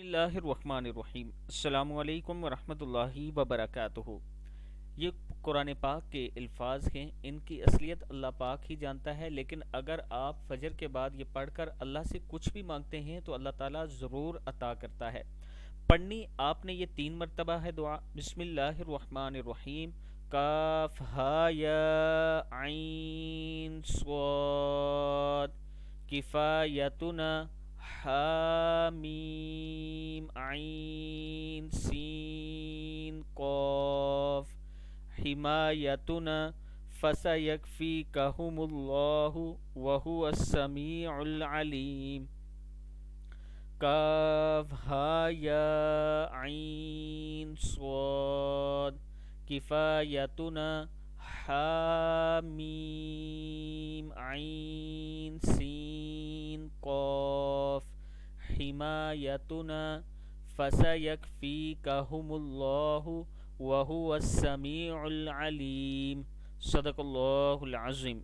بسم اللہ الرحمن الرحیم۔ السلام علیکم ورحمۃ اللہ وبرکاتہ۔ یہ قرآن پاک کے الفاظ ہیں، ان کی اصلیت اللہ پاک ہی جانتا ہے، لیکن اگر آپ فجر کے بعد یہ پڑھ کر اللہ سے کچھ بھی مانگتے ہیں تو اللہ تعالیٰ ضرور عطا کرتا ہے۔ پڑھنی آپ نے یہ 3 مرتبہ ہے دعا، بسم اللہ الرحمن الرحیم، کاف ہا یا عین صاد، کفایتنا، حامیم عین سین قاف، حمایتنا، فسیکفیکہم اللہ وہو السمیع العلیم، کاف ہا یا عین صاد، کفایتنا، حامیم عین سین قاف، حمایتنا، فسیکفیکہم اللہ وہو السمیع العلیم۔ صدق اللہ العظیم۔